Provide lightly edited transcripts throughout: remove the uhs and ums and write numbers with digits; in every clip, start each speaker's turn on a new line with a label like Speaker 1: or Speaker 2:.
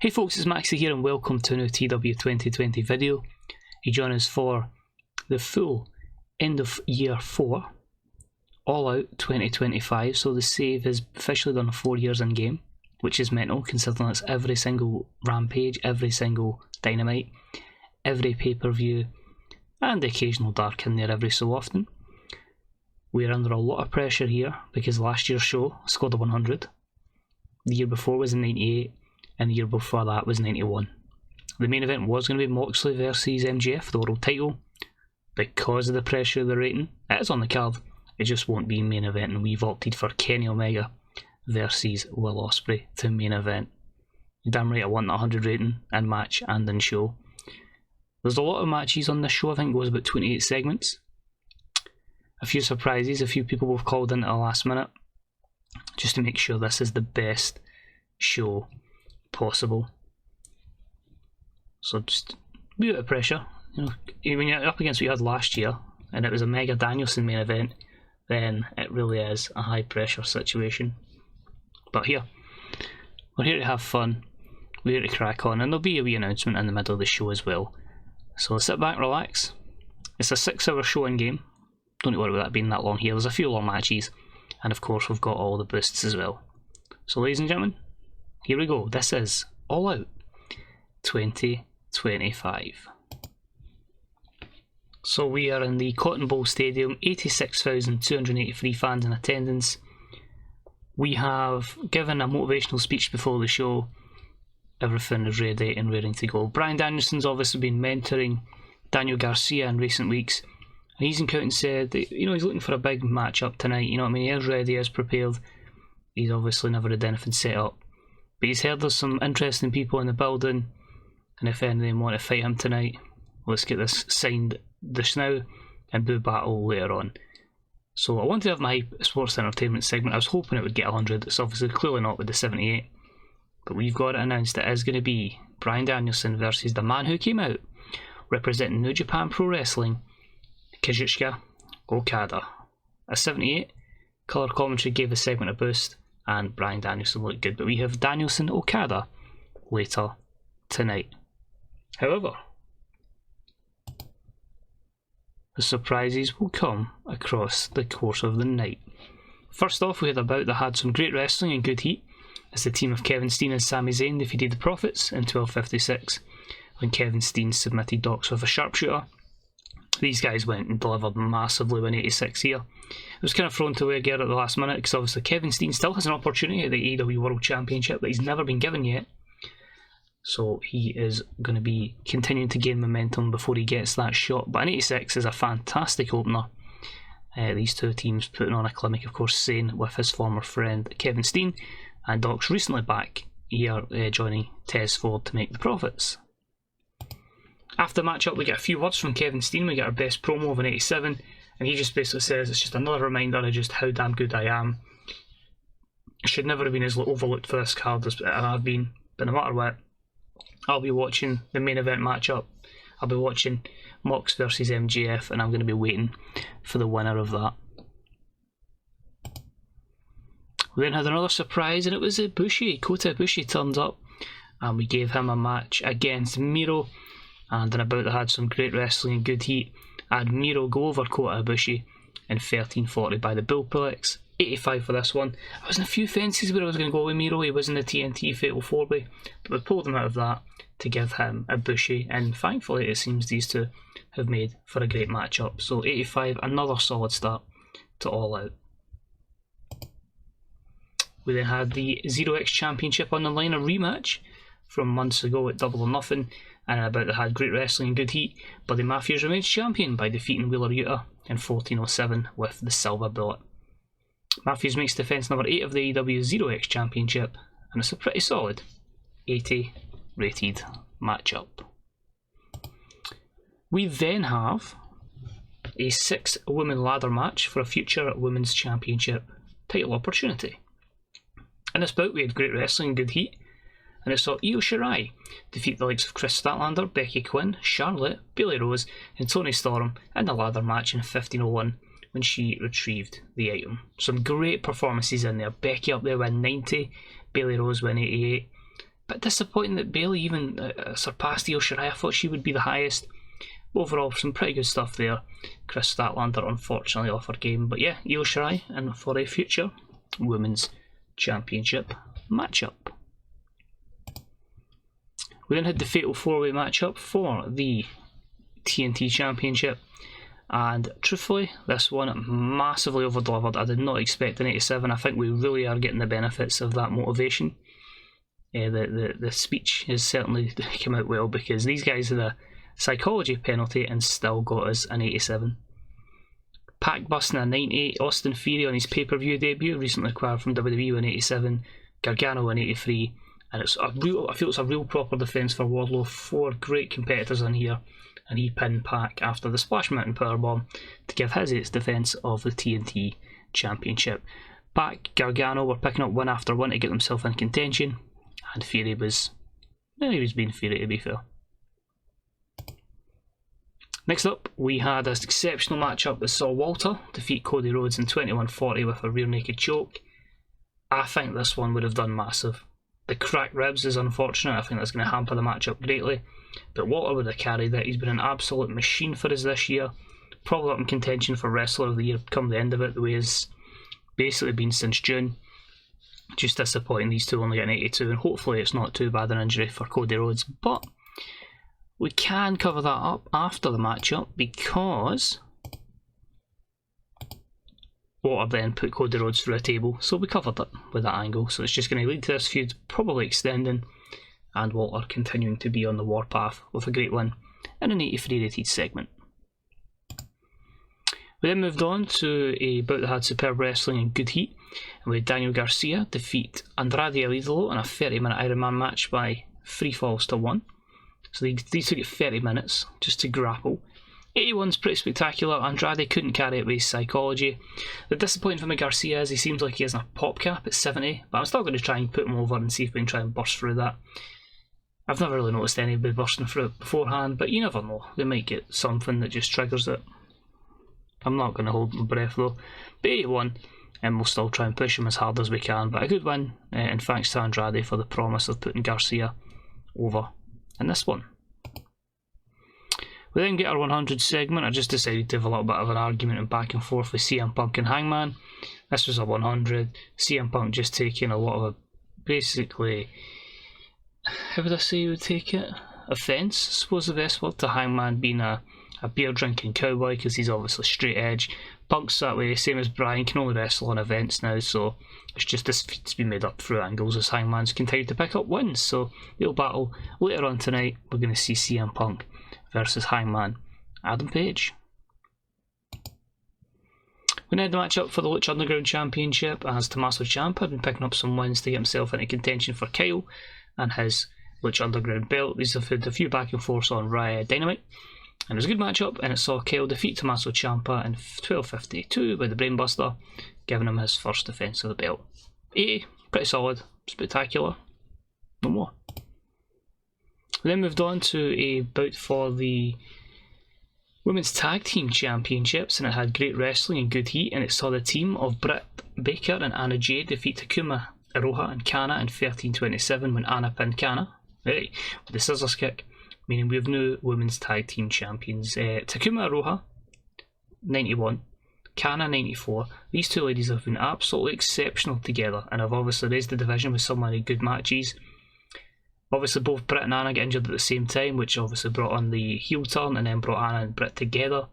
Speaker 1: Hey folks, it's Maxie here and welcome to a new TEW2020 video. You join us for the full end of year 4, All Out 2025, so the save is officially done 4 years in game, which is mental considering that's every single Rampage, every single Dynamite, every pay-per-view and the occasional Dark in there every so often. We're under a lot of pressure here because last year's show scored a 100, the year before was a 98, and the year before that was 91. The main event was going to be Moxley versus MJF for the world title. Because of the pressure of the rating, it is on the card, it just won't be main event, and we've opted for Kenny Omega versus Will Ospreay to main event. Damn right I want that 100 rating in match and in show. There's a lot of matches on this show, I think it was about 28 segments. A few surprises, a few people we've called in at the last minute, just to make sure this is the best show possible. So just a bit of pressure, you know, when you're up against what you had last year and it was a Mega Danielson main event, then it really is a high pressure situation. But here, we're here to have fun, we're here to crack on, and there'll be a wee announcement in the middle of the show as well. So sit back, relax. It's a 6-hour show in game, don't need to worry about that being that long here. There's a few long matches, and of course we've got all the boosts as well. So ladies and gentlemen, here we go. This is All Out 2025. So we are in the Cotton Bowl Stadium, 86,283 fans in attendance. We have given a motivational speech before the show. Everything is ready and ready to go. Bryan Danielson's obviously been mentoring Daniel Garcia in recent weeks. And he's come out and said that, you know, he's looking for a big match-up tonight. You know what I mean? He is ready, he is prepared. He's obviously never had anything set up. But he's heard there's some interesting people in the building, and if any of them want to fight him tonight, let's get this signed this now and do battle later on. So I wanted to have my sports entertainment segment. I was hoping it would get 100. It's obviously clearly not with the 78, but we've got it announced. It is going to be Bryan Danielson versus the man who came out representing New Japan Pro Wrestling, Kazuchika Okada. A 78, colour commentary gave the segment a boost, and Bryan Danielson looked good, but we have Danielson Okada later tonight. However, the surprises will come across the course of the night. First off, we had a bout that had some great wrestling and good heat, as the team of Kevin Steen and Sami Zayn defeated the Profits in 12:56 when Kevin Steen submitted Dox with a sharpshooter. These guys went and delivered massively in 86 here. It was kind of thrown to again at the last minute because obviously Kevin Steen still has an opportunity at the AEW World Championship that he's never been given yet. So he is going to be continuing to gain momentum before he gets that shot. But an 86 is a fantastic opener. These two teams putting on a clinic, of course, Zayn with his former friend Kevin Steen, and Doc's recently back here joining Tez Ford to make the Profits. After the matchup, we get a few words from Kevin Steen. We get our best promo of an 87, and he just basically says it's just another reminder of just how damn good I am. I should never have been as overlooked for this card as I've been, but no matter what, I'll be watching the main event matchup. I'll be watching Mox versus MJF, and I'm going to be waiting for the winner of that. We then had another surprise, and it was Ibushi. Kota Ibushi turned up, and we gave him a match against Miro. And in a bout that had some great wrestling and good heat, I had Miro go over Kota Ibushi in 13:40 by the Bullplex. 85 for this one. I was in a few fences where I was going to go with Miro. He was in the TNT Fatal 4-way, but we pulled him out of that to give him Ibushi, and thankfully it seems these two have made for a great matchup. So 85, another solid start to All Out. We then had the 0x Championship on the line, a rematch from months ago at Double or Nothing, and about that had great wrestling and good heat. Buddy Matthews remains champion by defeating Wheeler Yuta in 14:07 with the Silver Bullet. Matthews makes defence number 8 of the AEW 0x Championship, and it's a pretty solid 80 rated matchup. We then have a 6-woman ladder match for a future Women's Championship title opportunity. In this bout we had great wrestling and good heat, and it saw Io Shirai defeat the likes of Chris Statlander, Becky Quinn, Charlotte, Bayley Rose and Toni Storm in the ladder match in 15:01 when she retrieved the item. Some great performances in there. Becky up there with 90, Bayley Rose with 88, bit disappointing that Bayley even surpassed Io Shirai. I thought she would be the highest. Overall, some pretty good stuff there. Chris Statlander unfortunately off her game, but yeah, Io Shirai and for a future Women's Championship matchup. We then had the Fatal 4-Way matchup for the TNT Championship, and truthfully, this one massively over-delivered. I did not expect an 87. I think we really are getting the benefits of that motivation. The speech has certainly come out well, because these guys had a psychology penalty and still got us an 87. Pac busting a 98. Austin Theory on his pay-per-view debut, recently acquired from WWE, an 87. Gargano an 83. And I feel it's a real proper defence for Wardlow. 4 great competitors in here, and he pinned Pac after the Splash Mountain Powerbomb to give his defence of the TNT Championship. Pac, Gargano were picking up one after one to get themselves in contention, and Fury was being Fury, to be fair. Next up, we had an exceptional matchup that saw Walter defeat Cody Rhodes in 21:40 with a rear naked choke. I think this one would have done massive. The cracked ribs is unfortunate. I think that's going to hamper the matchup greatly, but Walter would have carried it. He's been an absolute machine for us this year. Probably up in contention for Wrestler of the Year come the end of it, the way it's basically been since June. Just disappointing these two only getting 82, and hopefully it's not too bad an injury for Cody Rhodes, but we can cover that up after the matchup, because Walter then put Cody Rhodes through a table, so we covered it with that angle. So it's just going to lead to this feud probably extending, and Walter continuing to be on the warpath with a great win in an 83 rated segment. We then moved on to a bout that had superb wrestling and good heat, and we had Daniel Garcia defeat Andrade El Idolo in a 30-minute Iron Man match by 3 falls to 1. So these took it 30 minutes just to grapple. 81's pretty spectacular. Andrade couldn't carry it with his psychology. The disappointing for me Garcia is he seems like he has a pop cap at 70, but I'm still going to try and put him over and see if we can try and burst through that. I've never really noticed anybody bursting through it beforehand, but you never know. They might get something that just triggers it. I'm not going to hold my breath though. But 81, and we'll still try and push him as hard as we can. But a good win, and thanks to Andrade for the promise of putting Garcia over in this one. We then get our 100 segment. I just decided to have a little bit of an argument and back and forth with CM Punk and Hangman. This was a 100. CM Punk just taking a lot of basically, how would I say you would take it? Offence, I suppose the best word, to Hangman being a beer drinking cowboy, because he's obviously straight edge. Punk's that way, same as Brian, can only wrestle on events now, so it's just this feat's been made up through angles as Hangman's continued to pick up wins. So they'll battle later on tonight. We're going to see CM Punk versus Hangman Adam Page. We now had the matchup for the Lucha Underground Championship, as Tommaso Ciampa had been picking up some wins to get himself into contention for Kyle and his Lucha Underground belt. These have had a few back and forths on Dynamite, and it was a good matchup, and it saw Kyle defeat Tommaso Ciampa in 12:52 with the Brainbuster, giving him his first defence of the belt. 80, pretty solid, spectacular, no more. We then moved on to a bout for the Women's Tag Team Championships, and it had great wrestling and good heat, and it saw the team of Britt Baker and Anna Jade defeat Takuma Iroha and Kana in 13:27 when Anna pinned Kana with the scissors kick, meaning we have new Women's Tag Team Champions. Takuma Iroha, 91, Kana, 94. These two ladies have been absolutely exceptional together, and have obviously raised the division with so many good matches. Obviously both Britt and Anna get injured at the same time, which obviously brought on the heel turn and then brought Anna and Britt together,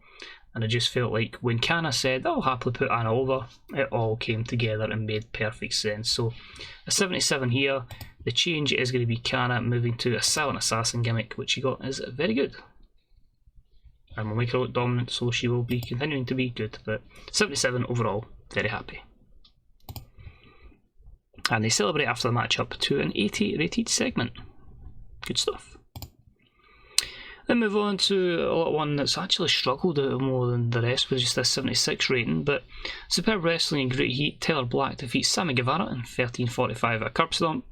Speaker 1: and I just felt like when Kana said I'll happily put Anna over, it all came together and made perfect sense. So a 77 here. The change is going to be Kana moving to a silent assassin gimmick, which she got is very good, and will make her look dominant, so she will be continuing to be good. But 77 overall, very happy. And they celebrate after the match up to an 80 rated segment. Good stuff. Then move on to one that's actually struggled out more than the rest with just a 76 rating, but superb wrestling and great heat. Tyler Black defeats Sammy Guevara in 13:45 at a curb stomp.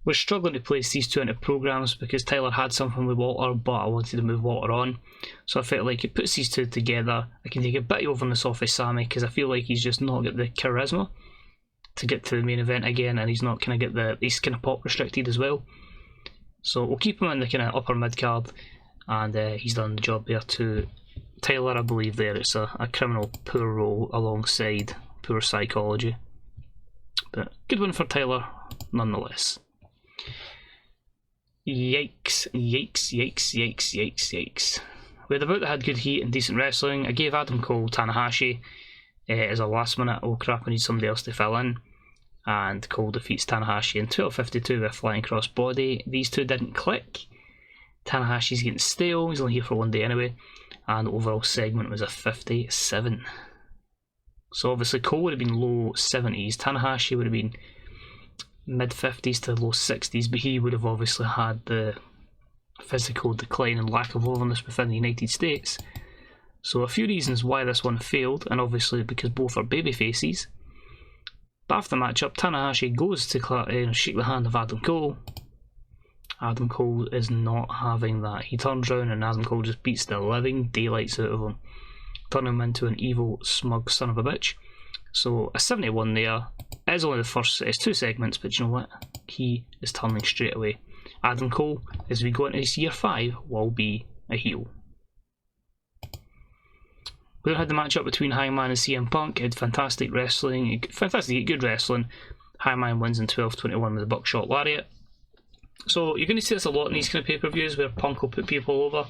Speaker 1: We're struggling to place these two into programs because Tyler had something with Walter, but I wanted to move Walter on, so I felt like it puts these two together. I can take a bit of overness off of Sammy because I feel like he's just not got the charisma to get to the main event again, and he's not kind of get he's kind of pop restricted as well. So we'll keep him in the kind of upper mid card, and he's done the job there to Tyler, I believe. There, it's a criminal poor role alongside poor psychology, but good one for Tyler nonetheless. Yikes, yikes, yikes, yikes, yikes, yikes. We had about that had good heat and decent wrestling. I gave Adam Cole Tanahashi as a last minute, oh crap, I need somebody else to fill in. And Cole defeats Tanahashi in 12:52 with a flying crossbody. These two didn't click. Tanahashi's getting stale, he's only here for one day anyway. And the overall segment was a 57. So obviously Cole would have been low 70s, Tanahashi would have been mid 50s to low 60s, but he would have obviously had the physical decline and lack of overness within the United States. So a few reasons why this one failed, and obviously because both are baby faces. But after the matchup, Tanahashi goes to shake the hand of Adam Cole. Adam Cole is not having that. He turns around and Adam Cole just beats the living daylights out of him, turning him into an evil, smug son of a bitch. So a 71 there. It is only the first, it's 2 segments, but you know what? He is turning straight away. Adam Cole, as we go into this year 5, will be a heel. We then had the matchup between Hangman and CM Punk. It had fantastic wrestling, good wrestling. Hangman wins in 12:21 with a buckshot lariat. So you're going to see this a lot in these kind of pay-per-views where Punk will put people over.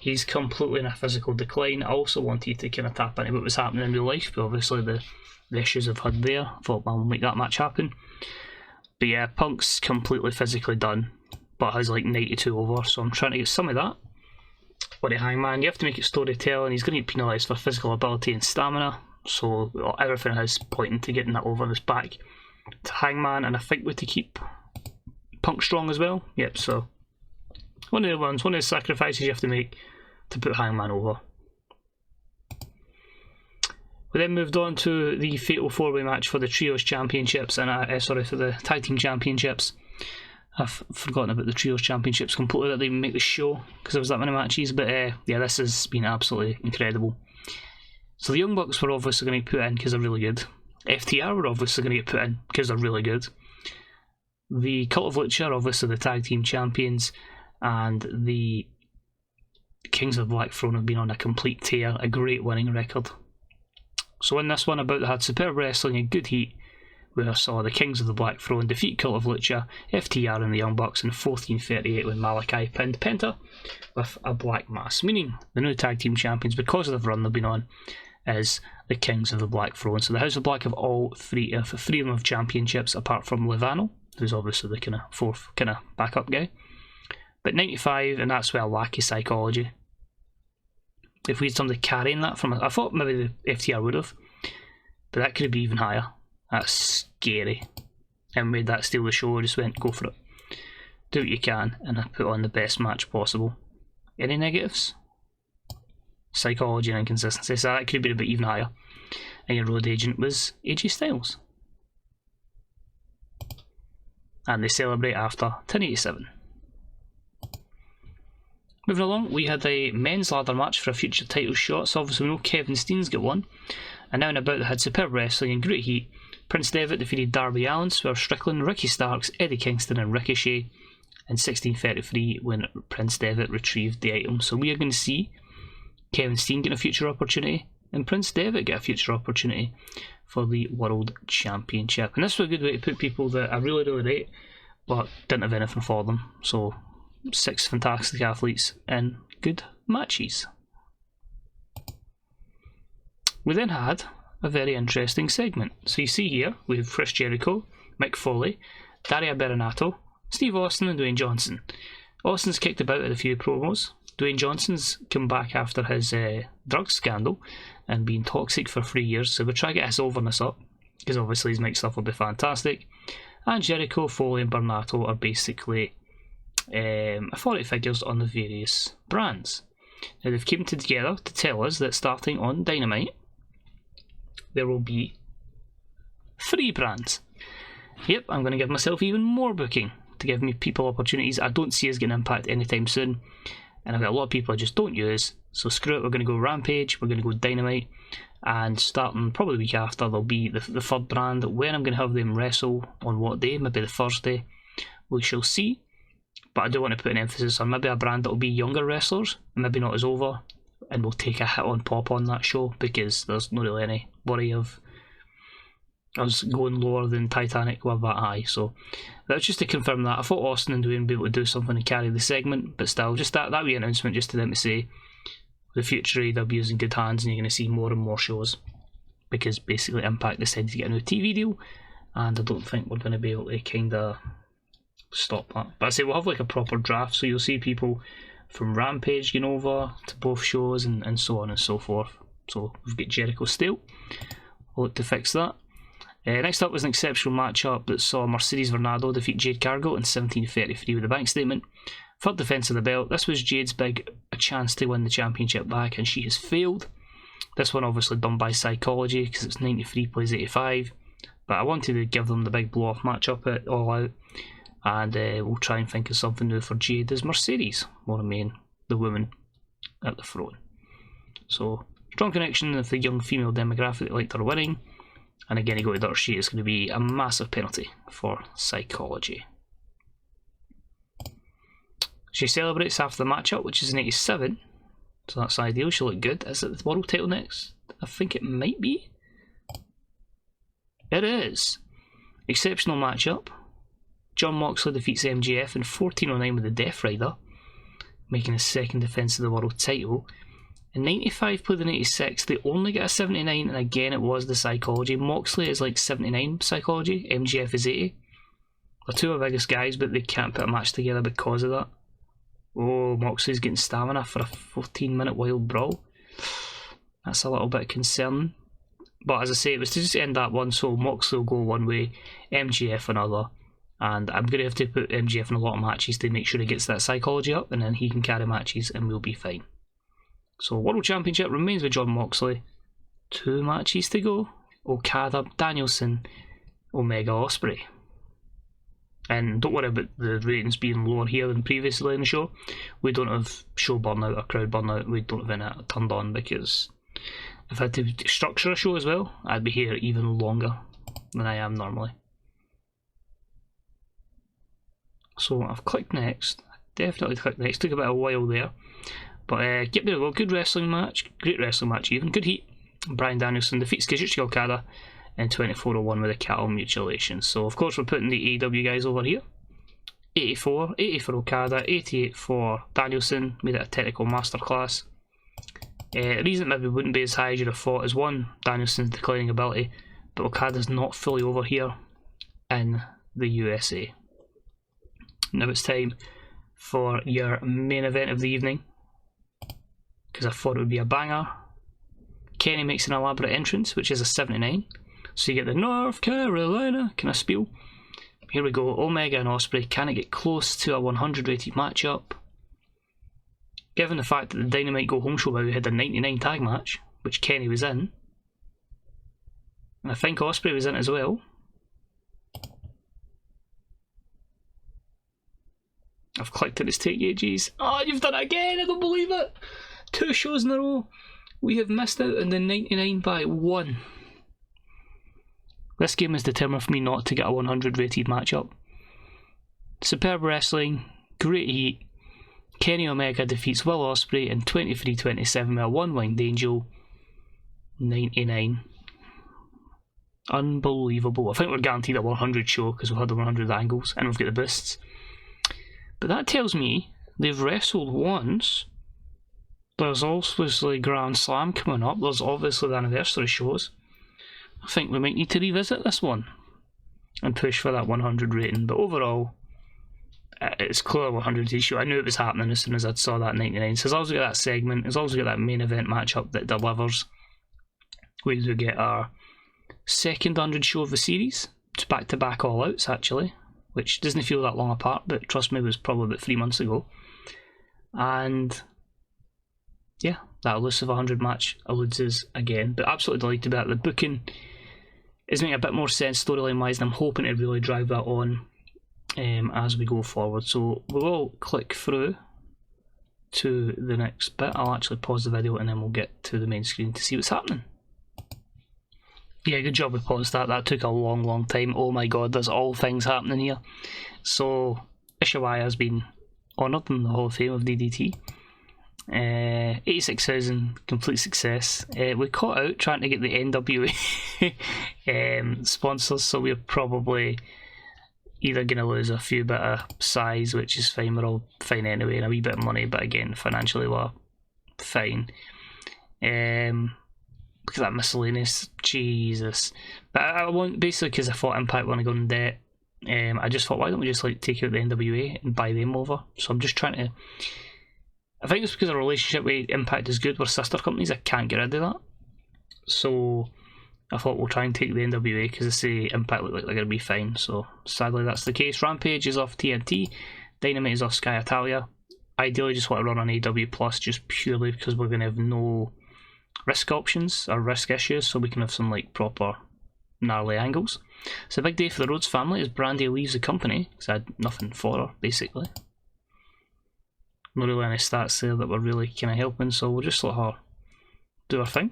Speaker 1: He's completely in a physical decline. I also wanted to kind of tap into what was happening in real life, but obviously the issues I've had there, I thought I'll make that match happen. But yeah, Punk's completely physically done, but has like 92 over, so I'm trying to get some of that. But the Hangman, you have to make it storytelling. He's going to get penalised for physical ability and stamina, so everything is pointing to getting that over his back to Hangman, and I think we're to keep Punk strong as well. Yep, so one of the sacrifices you have to make to put Hangman over. We then moved on to the Fatal 4-Way match for the Trios Championships, and for the Tag Team Championships. I've forgotten about the Trios Championships completely, that they didn't make the show because there was that many matches, but yeah, this has been absolutely incredible. So the Young Bucks were obviously going to be put in because they're really good. FTR were obviously going to get put in because they're really good. The Cult of Lucha are obviously the Tag Team Champions, and the Kings of the Black Throne have been on a complete tear, a great winning record. So in this one, they had superb wrestling and good heat, where I saw the Kings of the Black Throne defeat Cult of Lucha, FTR and the Young Bucks in 14:38 when Malachi pinned Penta with a black mass, meaning the new Tag Team Champions, because of the run they've been on, is the Kings of the Black Throne. So the House of Black have all three of them have championships, apart from Levano, who's obviously the kind of fourth kind of backup guy. But 95, and that's where lacky psychology. If we had somebody carrying that from, I thought maybe the FTR would have, but that could be even higher. That's scary. And made that steal the show. I just went, go for it. Do what you can, and I put on the best match possible. Any negatives? Psychology and inconsistency. So that could be a bit even higher. And your road agent was AJ Styles. And they celebrate after 1087. Moving along, we had a men's ladder match for a future title shot. So obviously we know Kevin Steen's got one. And now and about they had superb wrestling and great heat. Prince Devitt defeated Darby Allin, Swerve Strickland, Ricky Starks, Eddie Kingston and Ricochet in 16:33 when Prince Devitt retrieved the item. So we are going to see Kevin Steen get a future opportunity and Prince Devitt get a future opportunity for the World Championship. And this was a good way to put people that I really, really rate, but didn't have anything for them. So 6 fantastic athletes in good matches. We then had a very interesting segment. So you see here, we have Chris Jericho, Mick Foley, Daria Berenato, Steve Austin and Dwayne Johnson. Austin's kicked about at a few promos. Dwayne Johnson's come back after his drug scandal and been toxic for 3 years, so we'll try to get his overness up, because obviously his mic stuff will be fantastic. And Jericho, Foley and Bernato are basically authority figures on the various brands. Now they've come together to tell us that starting on Dynamite, there will be 3 brands. Yep, I'm going to give myself even more booking to give me people opportunities. I don't see us getting Impact anytime soon, and I've got a lot of people I just don't use, so screw it. We're going to go Rampage, we're going to go Dynamite, and starting probably the week after there'll be the 3rd brand. When I'm going to have them wrestle on what day, maybe the Thursday, we shall see. but I do want to put an emphasis on maybe a brand that will be younger wrestlers, maybe not as over, and will take a hit on pop on that show, because there's not really any worry of us going lower than Titanic with that high. So that's just to confirm that. I thought Austin and Dwayne would be able to do something and carry the segment, but still, just that wee announcement just to them to say the future AEW is in good hands and you're going to see more and more shows, because basically Impact decided to get a new TV deal, and I don't think we're going to be able to kind of stop that. But I say we'll have like a proper draft, so you'll see people from Rampage going over to both shows and so on and so forth. So we've got Jericho still. We'll look to fix that. Next up was an exceptional matchup that saw Mercedes Varnado defeat Jade Cargill in 17:33 with a bank statement. Third defence of the belt. This was Jade's big chance to win the championship back, and she has failed. This one obviously done by psychology, because it's 93 plays 85. But I wanted to give them the big blow-off matchup at All Out, and we'll try and think of something new for Jade as Mercedes will remain the woman at the throne. So, strong connection with the young female demographic that liked her winning. And again, you go to dirt sheet, it's going to be a massive penalty for psychology. She celebrates after the matchup, which is an 87. So that's ideal, she'll look good. Is it the world title next? I think it might be. It is. Exceptional matchup. Jon Moxley defeats MJF in 14:09 with the Death Rider, making his second defence of the world title. In 95 played in 86, they only get a 79, and again it was the psychology. Moxley is like 79 psychology, MJF is 80. They're two of the biggest guys, but they can't put a match together because of that. Oh, Moxley's getting stamina for a 14-minute wild brawl. That's a little bit concerning. But as I say, it was to just end that one, so Moxley will go one way, MJF another. And I'm going to have to put MJF in a lot of matches to make sure he gets that psychology up, and then he can carry matches and we'll be fine. So World Championship remains with Jon Moxley. 2 matches to go. Okada, Danielson, Omega, Ospreay. And don't worry about the ratings being lower here than previously in the show. We don't have show burnout or crowd burnout. We don't have any turned on, because if I had to structure a show as well, I'd be here even longer than I am normally. So I've clicked next. I definitely clicked next. Took a bit of a while there. But there we go. Good wrestling match. Great wrestling match even. Good heat. Bryan Danielson defeats Kazuchika Okada in 24:01 with a cattle mutilation. So of course we're putting the AEW guys over here. 84. 80 for Okada. 88 for Danielson. Made it a technical masterclass. The reason it maybe wouldn't be as high as you'd have thought is, one, Danielson's declining ability, but Okada's not fully over here in the USA. Now it's time for your main event of the evening, because I thought it would be a banger. Kenny makes an elaborate entrance, which is a 79. So you get the North Carolina kind of spiel. Here we go. Omega and Ospreay. Can it get close to a 100 rated matchup? Given the fact that the Dynamite Go Home show we had a 99 tag match, which Kenny was in, and I think Ospreay was in as well. I've clicked at its take ages. Oh, you've done it again! I don't believe it! 2 shows in a row. We have missed out on the 99 by 1. This game is determined for me not to get a 100 rated matchup. Superb wrestling, great heat. Kenny Omega defeats Will Ospreay in 23:27 with a 1-winged angel. 99. Unbelievable. I think we're guaranteed a 100 show because we've had the 100 angles and we've got the boosts. But that tells me they've wrestled once. There's obviously Grand Slam coming up. There's obviously the anniversary shows. I think we might need to revisit this one and push for that 100 rating. But overall, it's clear 100 issue. I knew it was happening as soon as I saw that 99. So as long as we get that segment, as long as we get that main event matchup that delivers, we do get our second 100 show of the series. It's back-to-back All Outs, actually, which doesn't feel that long apart, but trust me, it was probably about 3 months ago. And yeah, that elusive 100 match eludes us again, but absolutely delighted about the booking. Is making a bit more sense storyline wise, and I'm hoping to really drive that on as we go forward. So we will click through to the next bit. I'll actually pause the video and then we'll get to the main screen to see what's happening. Yeah, good job we paused that. That took a long time. Oh my god, there's all things happening here. So Ishawai has been honoured in the Hall of Fame of DDT. 86,000, complete success. We caught out trying to get the NWA sponsors, so we're probably either going to lose a few bit of size, which is fine, we're all fine anyway, and a wee bit of money, but again, financially we're fine. Because that miscellaneous, Jesus. But I want, basically because I thought Impact want to go in debt, I just thought, why don't we just like take out the NWA and buy them over? So I'm just trying to, I think it's because our relationship with Impact is good, we're sister companies, I can't get rid of that. So I thought we'll try and take the NWA because I say Impact look like they're going to be fine. So sadly that's the case. Rampage is off TNT, Dynamite is off Sky Italia. Ideally just want to run on AEW Plus just purely because we're going to have no risk options or risk issues, so we can have some like proper gnarly angles. It's a big day for the Rhodes family as Brandy leaves the company because I had nothing for her basically. Not really any stats there that were really kind of helping, so we'll just let her do her thing.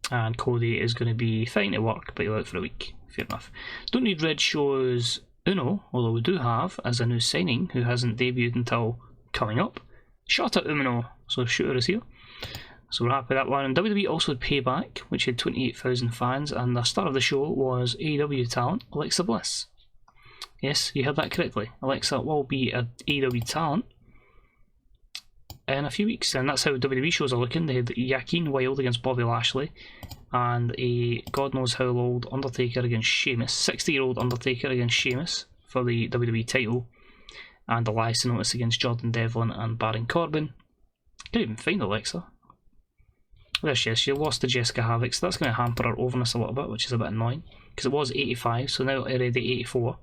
Speaker 1: And Cody is going to be fine at work, but he'll out for a week. Fair enough. Don't need Red Show's Uno, although we do have as a new signing who hasn't debuted until coming up. Shota Umino, so Shooter is here. So we're happy with that one. And WWE also had Payback, which had 28,000 fans, and the star of the show was AEW talent Alexa Bliss. Yes, you heard that correctly. Alexa will be an AEW talent in a few weeks, and that's how WWE shows are looking. They had Joaquin Wilde against Bobby Lashley, and a God knows how old Undertaker against Sheamus, 60-year-old Undertaker against Sheamus for the WWE title, and Elias Notice against Jordan Devlin and Baron Corbin. Can't even find Alexa. There she is. She lost to Jessica Havoc, so that's going to hamper her overness a little bit, which is a bit annoying, because it was 85, so now already 84.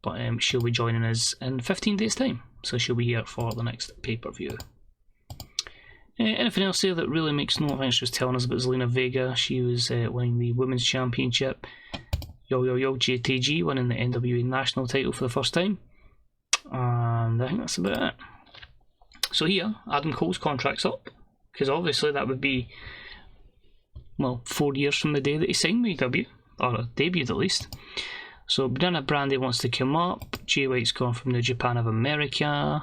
Speaker 1: But she'll be joining us in 15 days' time, so she'll be here for the next pay-per-view. Anything else here that really makes no sense? Just telling us about Zelina Vega. She was winning the Women's Championship. JTG winning the NWA National title for the first time. And I think that's about it. So here, Adam Cole's contract's up, because obviously that would be, well, 4 years from the day that he signed with AEW, or debuted at least. So Brianna Brandy wants to come up. Jay White's gone from New Japan of America.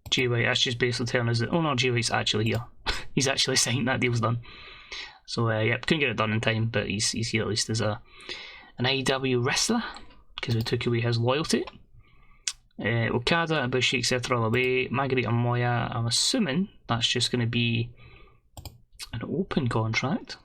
Speaker 1: Jay White, that's just basically telling us that, oh no, Jay White's actually here. He's actually signed, that deal's done. So yep, couldn't get it done in time, but he's here at least as an AEW wrestler, because we took away his loyalty. Okada, Ibushi, etc. all the way. Margarita Moya, I'm assuming that's just going to be an open contract.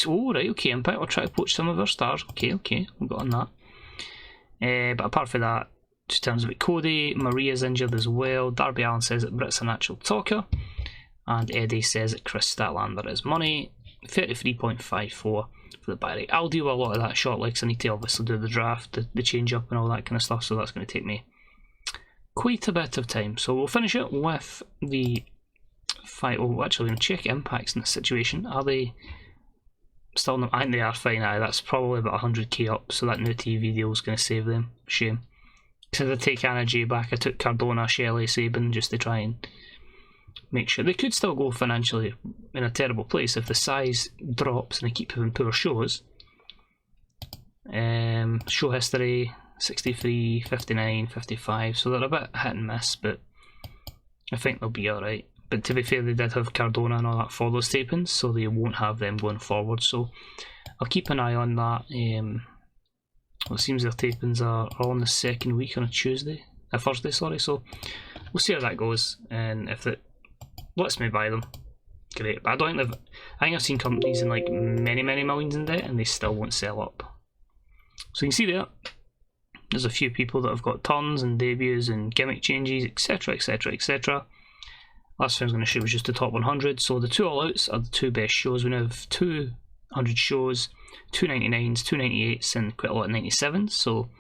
Speaker 1: Oh right, okay, Impact will try to poach some of our stars. Okay, we've got on that. But apart from that, just tells us about Cody. Maria's injured as well. Darby Allin says that Britt's a natural talker, and Eddie says that Chris Statlander is money. 33.54 for the buy rate. I'll do a lot of that shortly because I need to obviously do the draft, the change up and all that kind of stuff, so that's going to take me quite a bit of time. So we'll finish it with the fight. Oh, actually, I'm going to check Impacts in this situation. Are they still not? I think they are fine. That's probably about 100k up, so that new TV deal is going to save them. Shame. Because I take Anna Jay back, I took Cardona, Shelley, Sabin just to try and make sure. They could still go financially in a terrible place if the size drops and they keep having poor shows. Show history 63, 59, 55, so they're a bit hit and miss, but I think they'll be alright. But to be fair, they did have Cardona and all that for those tapings, so they won't have them going forward, so I'll keep an eye on that. Well, it seems their tapings are on the second week on a Thursday, sorry, so we'll see how that goes, and if it lets me buy them, great. But I think I've seen companies in like many millions in debt and they still won't sell up. So you can see there, there's a few people that have got turns and debuts and gimmick changes, etc. Last thing I was going to show was just the top 100. So the two All Outs are the two best shows. We now have 200 shows, 299s, 298s, and quite a lot of 97s. So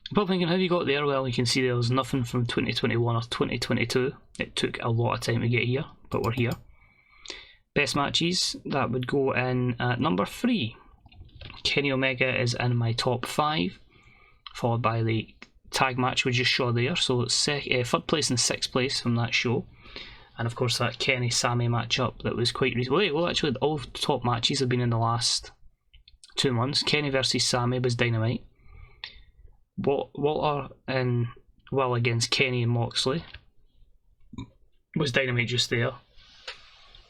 Speaker 1: I'm probably thinking, how have you got there? Well, you can see there's nothing from 2021 or 2022. It took a lot of time to get here, but we're here. Best matches, that would go in at number 3. Kenny Omega is in my top 5, followed by the tag match we just saw there. So it's 3rd place and 6th place from that show. And of course that Kenny-Sammy matchup that was quite recent. Well, actually all the top matches have been in the last 2 months. Kenny versus Sammy was Dynamite. Walter and Will against Kenny and Moxley was Dynamite just there.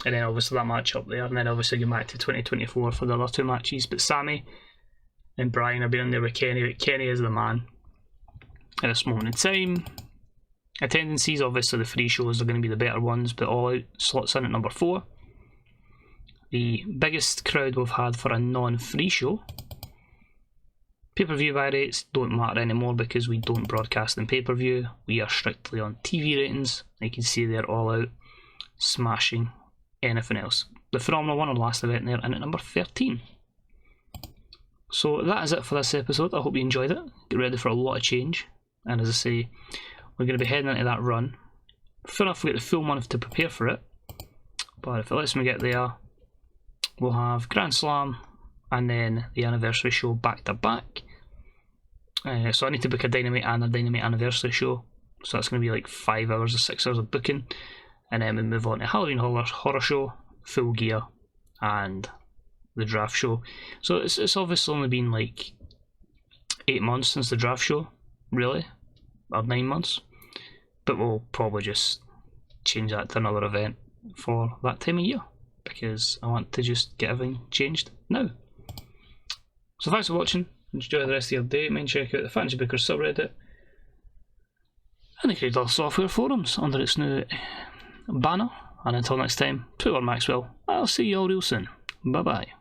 Speaker 1: And then obviously that match up there, and then obviously going back to 2024 for the other two matches. But Sammy and Brian are being there with Kenny, but Kenny is the man at this moment in time. Attendances, obviously the free shows are going to be the better ones, but All Out slots in at number 4. The biggest crowd we've had for a non-free show. Pay-per-view buy rates don't matter anymore because we don't broadcast in pay-per-view. We are strictly on TV ratings. You can see they're All Out smashing anything else. The phenomenal one, our last event there, in at number 13. So that is it for this episode. I hope you enjoyed it. Get ready for a lot of change. And as I say, we're going to be heading into that run. Fair enough, we get the full month to prepare for it. But if it lets me get there, we'll have Grand Slam and then the anniversary show back to back. So I need to book a Dynamite and a Dynamite anniversary show. So that's going to be like 5 hours or 6 hours of booking. And then we move on to Halloween Horror Show, Full Gear, and the Draft Show. So it's obviously only been like 8 months since the Draft Show, really, or 9 months. But we'll probably just change that to another event for that time of year, because I want to just get everything changed now. So thanks for watching. Enjoy the rest of your day. Mind check out the Fantasy Bookers subreddit and the Cargill Software forums under its new banner. And until next time, Maxwell, I'll see you all real soon. Bye bye.